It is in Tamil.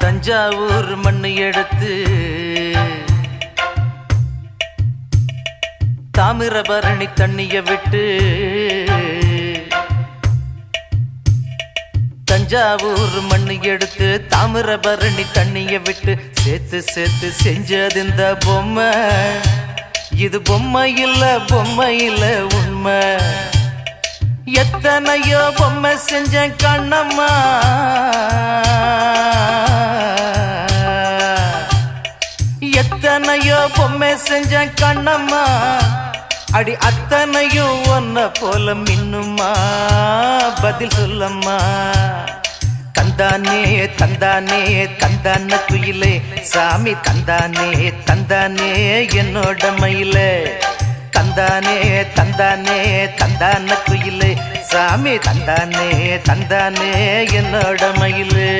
தஞ்சாவூர் மண்ணு எடுத்து தாமிரபரணி தண்ணிய விட்டு தஞ்சாவூர் மண்ணு எடுத்து தாமிரபரணி தண்ணிய விட்டு சேர்த்து சேர்த்து செஞ்சது இந்த பொம்மை. இது பொம்மை இல்ல உண்மை. எத்தனையோ பொம்மை செஞ்ச கண்ணம்மா, எத்தனையோ பொம்மை செஞ்ச கண்ணம்மா. அடி அத்தனையும் ஒன்ன போல மின்னுமா, பதில் சொல்லம்மா. தந்தானே தந்தானே தந்தான குயிலே சாமி, தந்தானே தந்தானே என்னோட மயிலே. தந்தானே தந்தானே தந்தான குயிலே சாமி, தந்தானே தந்தானே என்னோட மயிலே.